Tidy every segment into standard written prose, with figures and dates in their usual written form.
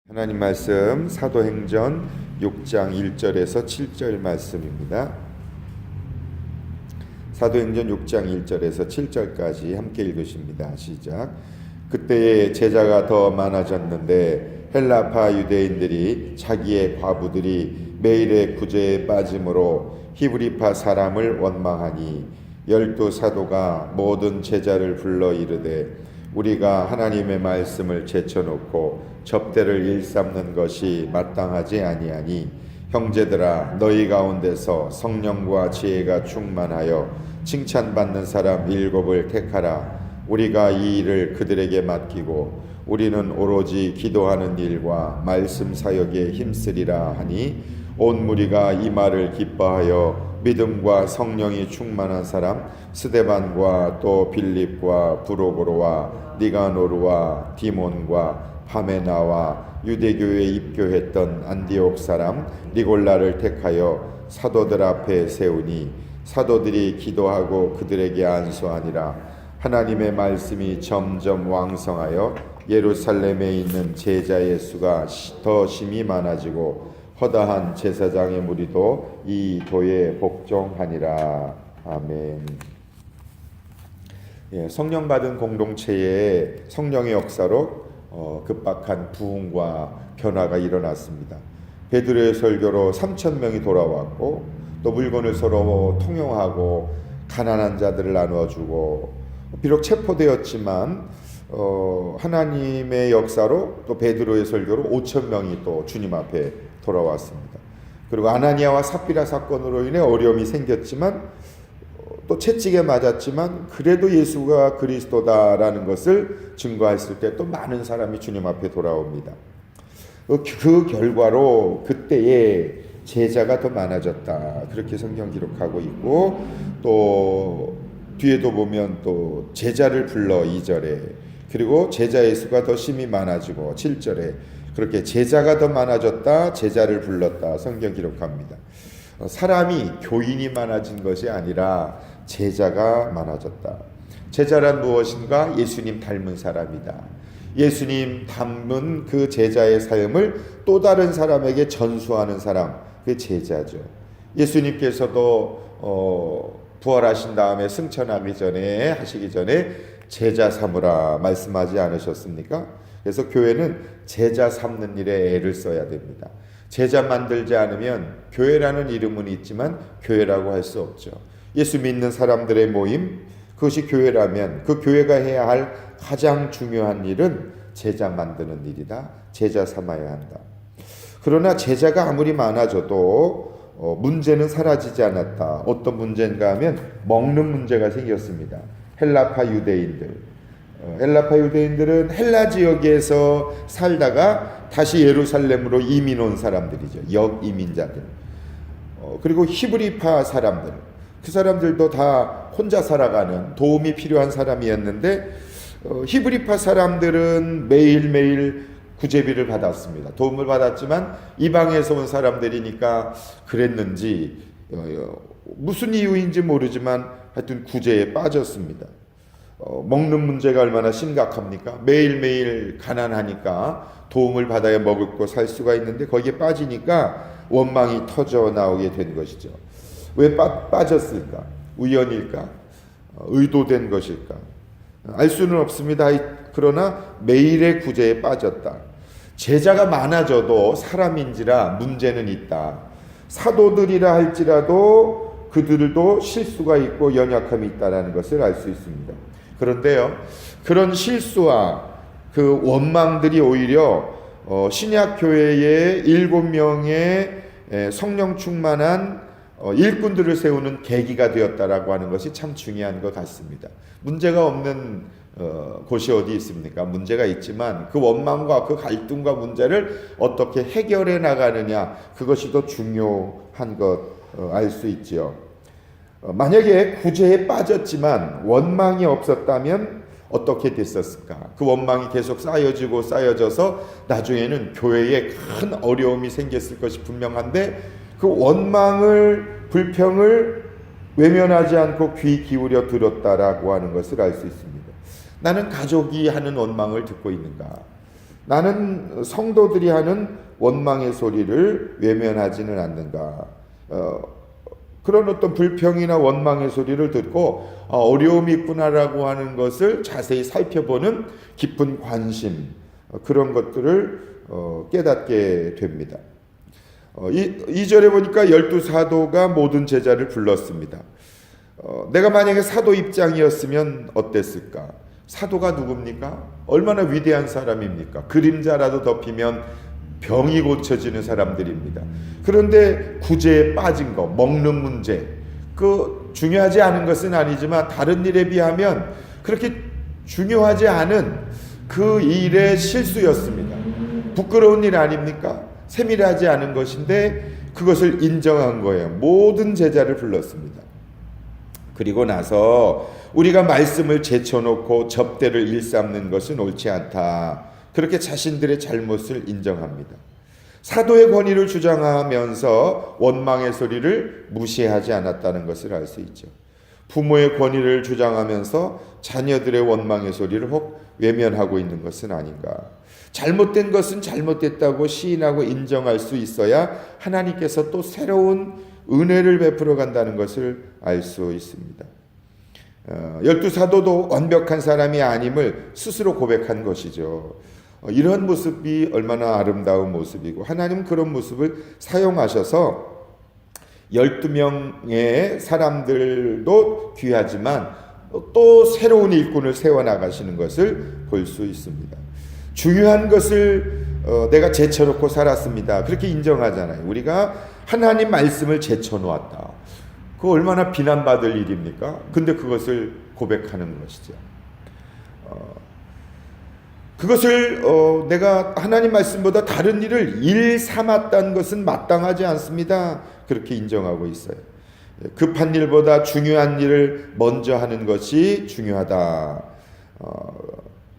하나님 말씀 사도행전 6장 1절에서 7절 말씀입니다. 사도행전 6장 1절에서 7절까지 함께 읽으십니다. 시작. 그때에 제자가 더 많아졌는데 헬라파 유대인들이 자기의 과부들이 매일의 구제에 빠짐으로 히브리파 사람을 원망하니 12 사도가 모든 제자를 불러 이르되 우리가 하나님의 말씀을 제쳐놓고 접대를 일삼는 것이 마땅하지 아니하니 형제들아 너희 가운데서 성령과 지혜가 충만하여 칭찬받는 사람 7을 택하라. 우리가 이 일을 그들에게 맡기고 우리는 오로지 기도하는 일과 말씀 사역에 힘쓰리라 하니 온 무리가 이 말을 기뻐하여 믿음과 성령이 충만한 사람 스데반과 또 빌립과 브로고로와 니가노르와 디몬과 파메나와 유대교에 입교했던 안디옥 사람 니골라를 택하여 사도들 앞에 세우니 사도들이 기도하고 그들에게 안수하니라. 하나님의 말씀이 점점 왕성하여 예루살렘에 있는 제자의 수가 더 심히 많아지고 허다한 제사장의 무리도 이 도에 복종하니라. 아멘. 성령 받은 공동체에 성령의 역사로 급박한 부흥과 변화가 일어났습니다. 베드로의 설교로 3,000명이 돌아왔고 또 물건을 서로 통용하고 가난한 자들을 나누어주고 비록 체포되었지만 하나님의 역사로 또 베드로의 설교로 5,000명이 또 주님 앞에 돌아왔습니다. 그리고 아나니아와 삽비라 사건으로 인해 어려움이 생겼지만 또 채찍에 맞았지만 그래도 예수가 그리스도다라는 것을 증거했을 때 또 많은 사람이 주님 앞에 돌아옵니다. 그 결과로 그때에 제자가 더 많아졌다. 그렇게 성경 기록하고 있고 또 뒤에도 보면 또 제자를 불러 2절에 그리고 제자의 수가 더 심히 많아지고 7절에 그렇게 제자가 더 많아졌다. 제자를 불렀다. 성경 기록합니다. 사람이 교인이 많아진 것이 아니라 제자가 많아졌다. 제자란 무엇인가? 예수님 닮은 사람이다. 예수님 닮은 그 제자의 삶을 또 다른 사람에게 전수하는 사람, 그 제자죠. 예수님께서도 부활하신 다음에 하시기 전에 제자 삼으라 말씀하지 않으셨습니까? 그래서 교회는 제자 삼는 일에 애를 써야 됩니다. 제자 만들지 않으면 교회라는 이름은 있지만 교회라고 할 수 없죠. 예수 믿는 사람들의 모임, 그것이 교회라면 그 교회가 해야 할 가장 중요한 일은 제자 만드는 일이다. 제자 삼아야 한다. 그러나 제자가 아무리 많아져도 문제는 사라지지 않았다. 어떤 문제인가 하면 먹는 문제가 생겼습니다. 헬라파 유대인들은 헬라 지역에서 살다가 다시 예루살렘으로 이민 온 사람들이죠. 역이민자들. 그리고 히브리파 사람들. 그 사람들도 다 혼자 살아가는 도움이 필요한 사람이었는데 히브리파 사람들은 매일매일 구제비를 받았습니다. 도움을 받았지만 이방에서 온 사람들이니까 그랬는지 무슨 이유인지 모르지만 하여튼 구제에 빠졌습니다. 먹는 문제가 얼마나 심각합니까? 매일매일 가난하니까 도움을 받아야 먹을 거 살 수가 있는데 거기에 빠지니까 원망이 터져 나오게 된 것이죠. 왜 빠졌을까? 우연일까? 의도된 것일까? 알 수는 없습니다. 그러나 매일의 구제에 빠졌다. 제자가 많아져도 사람인지라 문제는 있다. 사도들이라 할지라도 그들도 실수가 있고 연약함이 있다는 것을 알 수 있습니다. 그런데요, 그런 실수와 그 원망들이 오히려 신약 교회의 7명의 성령 충만한 일꾼들을 세우는 계기가 되었다라고 하는 것이 참 중요한 것 같습니다. 문제가 없는 곳이 어디 있습니까? 문제가 있지만 그 원망과 그 갈등과 문제를 어떻게 해결해 나가느냐, 그것이 더 중요한 것 알 수 있지요. 만약에 구제에 빠졌지만 원망이 없었다면 어떻게 됐었을까? 그 원망이 계속 쌓여져서 나중에는 교회에 큰 어려움이 생겼을 것이 분명한데 그 원망을, 불평을 외면하지 않고 귀 기울여 들었다라고 하는 것을 알 수 있습니다. 나는 가족이 하는 원망을 듣고 있는가? 나는 성도들이 하는 원망의 소리를 외면하지는 않는가. 그런 어떤 불평이나 원망의 소리를 듣고 어려움이 있구나라고 하는 것을 자세히 살펴보는 깊은 관심, 그런 것들을 깨닫게 됩니다. 2절에 보니까 12사도가 모든 제자를 불렀습니다. 내가 만약에 사도 입장이었으면 어땠을까? 사도가 누굽니까? 얼마나 위대한 사람입니까? 그림자라도 덮이면 병이 고쳐지는 사람들입니다. 그런데 구제에 빠진 거, 먹는 문제, 그 중요하지 않은 것은 아니지만 다른 일에 비하면 그렇게 중요하지 않은 그 일의 실수였습니다. 부끄러운 일 아닙니까? 세밀하지 않은 것인데 그것을 인정한 거예요. 모든 제자를 불렀습니다. 그리고 나서 우리가 말씀을 제쳐놓고 접대를 일삼는 것은 옳지 않다. 그렇게 자신들의 잘못을 인정합니다. 사도의 권위를 주장하면서 원망의 소리를 무시하지 않았다는 것을 알 수 있죠. 부모의 권위를 주장하면서 자녀들의 원망의 소리를 혹 외면하고 있는 것은 아닌가. 잘못된 것은 잘못됐다고 시인하고 인정할 수 있어야 하나님께서 또 새로운 은혜를 베풀어 간다는 것을 알 수 있습니다. 12사도도 완벽한 사람이 아님을 스스로 고백한 것이죠. 이런 모습이 얼마나 아름다운 모습이고 하나님은 그런 모습을 사용하셔서 12명의 사람들도 귀하지만 또 새로운 일꾼을 세워나가시는 것을 볼 수 있습니다. 중요한 것을 내가 제쳐놓고 살았습니다. 그렇게 인정하잖아요. 우리가 하나님 말씀을 제쳐놓았다. 그거 얼마나 비난받을 일입니까? 근데 그것을 고백하는 것이죠. 그것을 내가 하나님 말씀보다 다른 일을 일 삼았다는 것은 마땅하지 않습니다. 그렇게 인정하고 있어요. 급한 일보다 중요한 일을 먼저 하는 것이 중요하다.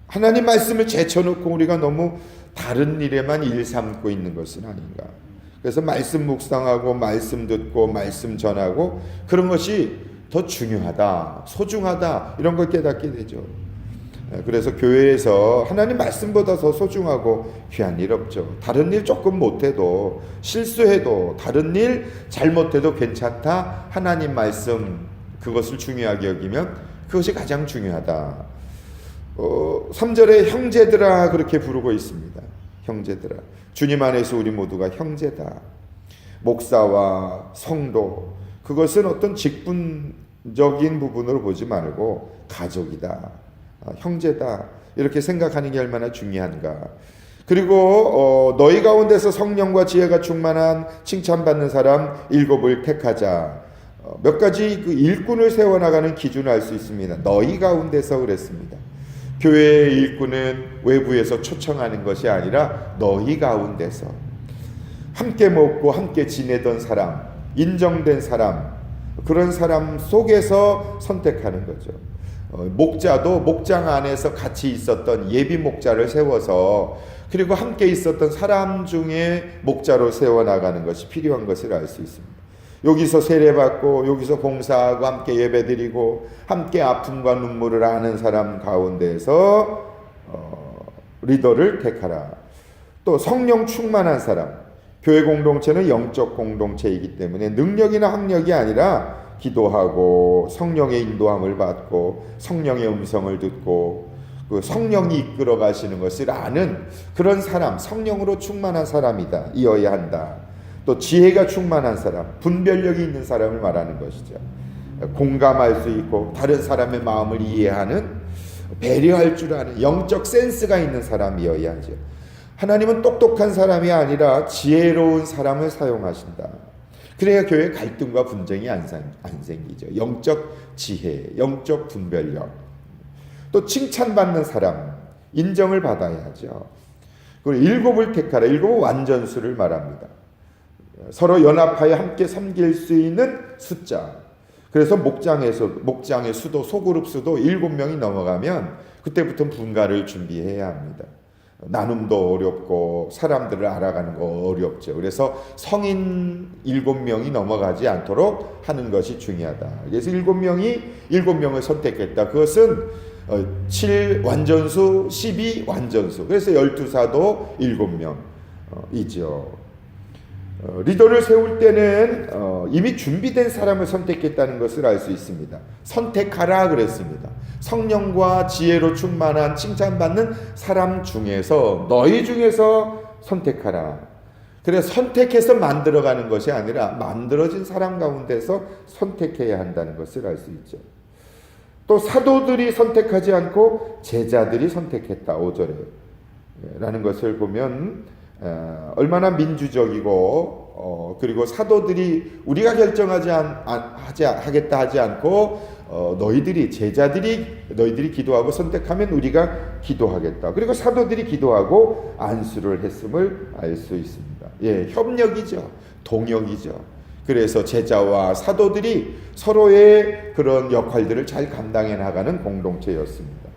하나님 말씀을 제쳐놓고 우리가 너무 다른 일에만 일 삼고 있는 것은 아닌가. 그래서 말씀 묵상하고 말씀 듣고 말씀 전하고 그런 것이 더 중요하다, 소중하다 이런 걸 깨닫게 되죠. 그래서 교회에서 하나님 말씀보다 더 소중하고 귀한 일 없죠. 다른 일 조금 못해도 실수해도 다른 일 잘못해도 괜찮다. 하나님 말씀 그것을 중요하게 여기면 그것이 가장 중요하다. 3절에 형제들아 그렇게 부르고 있습니다. 형제들아. 주님 안에서 우리 모두가 형제다. 목사와 성도 그것은 어떤 직분적인 부분으로 보지 말고 가족이다. 형제다. 이렇게 생각하는 게 얼마나 중요한가. 그리고 너희 가운데서 성령과 지혜가 충만한 칭찬받는 사람 7을 택하자. 몇 가지 그 일꾼을 세워나가는 기준을 알 수 있습니다. 너희 가운데서 그랬습니다. 교회의 일꾼은 외부에서 초청하는 것이 아니라 너희 가운데서 함께 먹고 함께 지내던 사람, 인정된 사람, 그런 사람 속에서 선택하는 거죠. 목자도 목장 안에서 같이 있었던 예비 목자를 세워서 그리고 함께 있었던 사람 중에 목자로 세워나가는 것이 필요한 것을 알 수 있습니다. 여기서 세례받고 여기서 봉사하고 함께 예배드리고 함께 아픔과 눈물을 아는 사람 가운데서 리더를 택하라. 또 성령 충만한 사람. 교회 공동체는 영적 공동체이기 때문에 능력이나 학력이 아니라 기도하고 성령의 인도함을 받고 성령의 음성을 듣고 그 성령이 이끌어 가시는 것을 아는 그런 사람, 성령으로 충만한 사람이다. 이어야 한다. 또 지혜가 충만한 사람, 분별력이 있는 사람을 말하는 것이죠. 공감할 수 있고 다른 사람의 마음을 이해하는, 배려할 줄 아는 영적 센스가 있는 사람이어야 하죠. 하나님은 똑똑한 사람이 아니라 지혜로운 사람을 사용하신다. 그래야 교회에 갈등과 분쟁이 안 생기죠. 영적 지혜, 영적 분별력. 또 칭찬받는 사람, 인정을 받아야 하죠. 그리고 7을 택하라. 7은 완전수를 말합니다. 서로 연합하여 함께 섬길 수 있는 숫자. 그래서 목장의 수도, 소그룹 수도 7명이 넘어가면 그때부터 분가를 준비해야 합니다. 나눔도 어렵고 사람들을 알아가는 거 어렵죠. 그래서 성인 7명이 넘어가지 않도록 하는 것이 중요하다. 그래서 7명을 선택했다. 그것은 7 완전수, 12 완전수. 그래서 12사도 7명이죠. 리더를 세울 때는 이미 준비된 사람을 선택했다는 것을 알 수 있습니다. 선택하라 그랬습니다. 성령과 지혜로 충만한 칭찬받는 사람 중에서 너희 중에서 선택하라. 그래서 선택해서 만들어가는 것이 아니라 만들어진 사람 가운데서 선택해야 한다는 것을 알 수 있죠. 또 사도들이 선택하지 않고 제자들이 선택했다. 5절에 라는 것을 보면 얼마나 민주적이고 그리고 사도들이 우리가 결정하지 하겠다 하지 않고 너희들이 기도하고 선택하면 우리가 기도하겠다. 그리고 사도들이 기도하고 안수를 했음을 알 수 있습니다. 예, 협력이죠. 동역이죠. 그래서 제자와 사도들이 서로의 그런 역할들을 잘 감당해 나가는 공동체였습니다.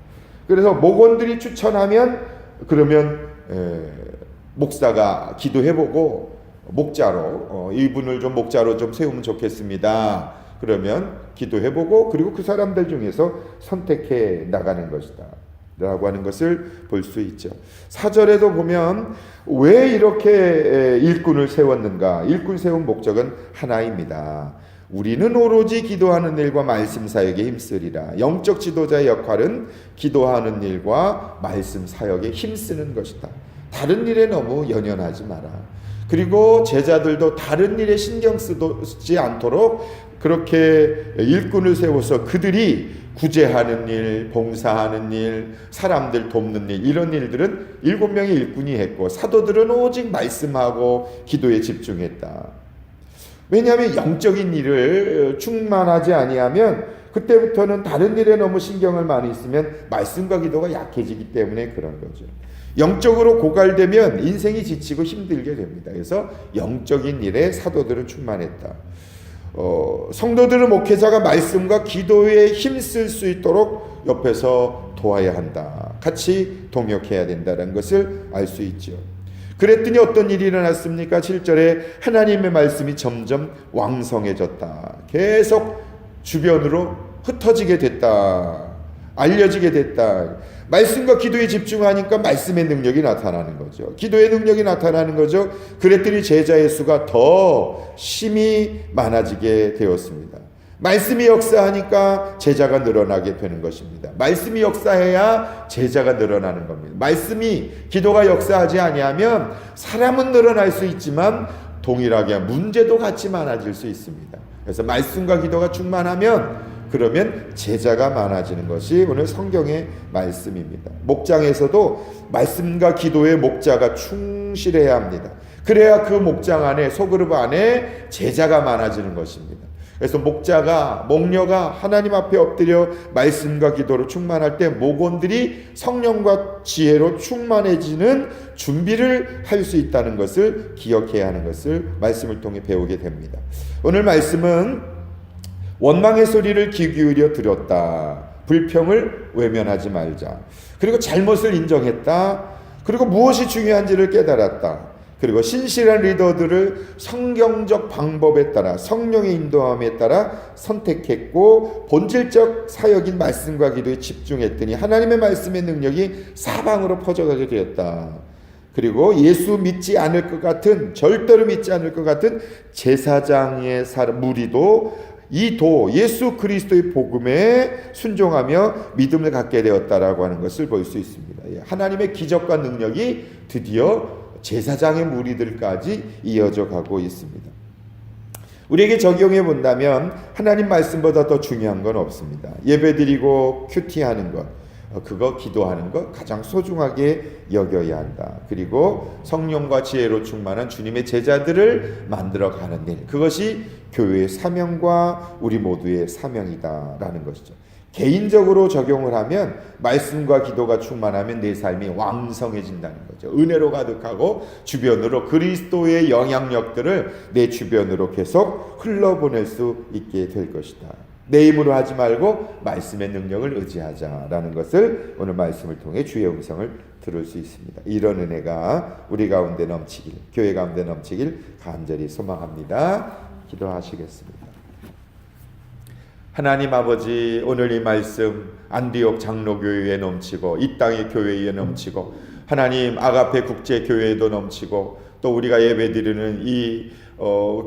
그래서 목원들이 추천하면 그러면 목사가 기도해보고 목자로 이분을 좀 목자로 좀 세우면 좋겠습니다. 그러면 기도해보고 그리고 그 사람들 중에서 선택해 나가는 것이다 라고 하는 것을 볼 수 있죠. 4절에도 보면 왜 이렇게 일꾼을 세웠는가? 일꾼 세운 목적은 하나입니다. 우리는 오로지 기도하는 일과 말씀 사역에 힘쓰리라. 영적 지도자의 역할은 기도하는 일과 말씀 사역에 힘쓰는 것이다. 다른 일에 너무 연연하지 마라. 그리고 제자들도 다른 일에 신경 쓰지 않도록 그렇게 일꾼을 세워서 그들이 구제하는 일, 봉사하는 일, 사람들 돕는 일, 이런 일들은 7명의 일꾼이 했고 사도들은 오직 말씀하고 기도에 집중했다. 왜냐하면 영적인 일을 충만하지 아니하면 그때부터는 다른 일에 너무 신경을 많이 쓰면 말씀과 기도가 약해지기 때문에 그런 거죠. 영적으로 고갈되면 인생이 지치고 힘들게 됩니다. 그래서 영적인 일에 사도들은 충만했다. 성도들은 목회자가 말씀과 기도에 힘쓸 수 있도록 옆에서 도와야 한다. 같이 동역해야 된다는 것을 알 수 있죠. 그랬더니 어떤 일이 일어났습니까? 7절에 하나님의 말씀이 점점 왕성해졌다. 계속 주변으로 흩어지게 됐다. 알려지게 됐다. 말씀과 기도에 집중하니까 말씀의 능력이 나타나는 거죠. 기도의 능력이 나타나는 거죠. 그랬더니 제자의 수가 더 심히 많아지게 되었습니다. 말씀이 역사하니까 제자가 늘어나게 되는 것입니다. 말씀이 역사해야 제자가 늘어나는 겁니다. 말씀이 기도가 역사하지 아니하면 사람은 늘어날 수 있지만 동일하게 문제도 같이 많아질 수 있습니다. 그래서 말씀과 기도가 충만하면 그러면 제자가 많아지는 것이 오늘 성경의 말씀입니다. 목장에서도 말씀과 기도에 목자가 충실해야 합니다. 그래야 그 목장 안에 소그룹 안에 제자가 많아지는 것입니다. 그래서 목녀가 하나님 앞에 엎드려 말씀과 기도로 충만할 때 목원들이 성령과 지혜로 충만해지는 준비를 할 수 있다는 것을 기억해야 하는 것을 말씀을 통해 배우게 됩니다. 오늘 말씀은 원망의 소리를 귀 기울여 들었다. 불평을 외면하지 말자. 그리고 잘못을 인정했다. 그리고 무엇이 중요한지를 깨달았다. 그리고 신실한 리더들을 성경적 방법에 따라 성령의 인도함에 따라 선택했고 본질적 사역인 말씀과 기도에 집중했더니 하나님의 말씀의 능력이 사방으로 퍼져가게 되었다. 그리고 예수 믿지 않을 것 같은 절대로 믿지 않을 것 같은 제사장의 무리도 예수 그리스도의 복음에 순종하며 믿음을 갖게 되었다라고 하는 것을 볼 수 있습니다. 하나님의 기적과 능력이 드디어 제사장의 무리들까지 이어져 가고 있습니다. 우리에게 적용해 본다면 하나님 말씀보다 더 중요한 건 없습니다. 예배드리고 큐티하는 것, 그거 기도하는 것 가장 소중하게 여겨야 한다. 그리고 성령과 지혜로 충만한 주님의 제자들을 만들어가는 일, 그것이 교회의 사명과 우리 모두의 사명이다라는 것이죠. 개인적으로 적용을 하면 말씀과 기도가 충만하면 내 삶이 왕성해진다는 거죠. 은혜로 가득하고 주변으로 그리스도의 영향력들을 내 주변으로 계속 흘러보낼 수 있게 될 것이다. 내 힘으로 하지 말고 말씀의 능력을 의지하자라는 것을 오늘 말씀을 통해 주의 음성을 들을 수 있습니다. 이런 은혜가 우리 가운데 넘치길, 교회 가운데 넘치길 간절히 소망합니다. 기도하시겠습니다. 하나님 아버지, 오늘 이 말씀 안디옥 장로교회에 넘치고 이 땅의 교회에 넘치고 하나님 아가페 국제교회에도 넘치고 또 우리가 예배드리는 이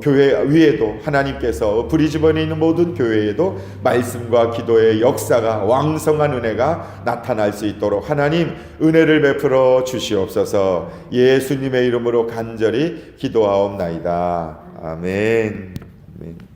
교회 위에도 하나님께서 브리즈번에 있는 모든 교회에도 말씀과 기도의 역사가 왕성한 은혜가 나타날 수 있도록 하나님 은혜를 베풀어 주시옵소서. 예수님의 이름으로 간절히 기도하옵나이다. 아멘. 아멘.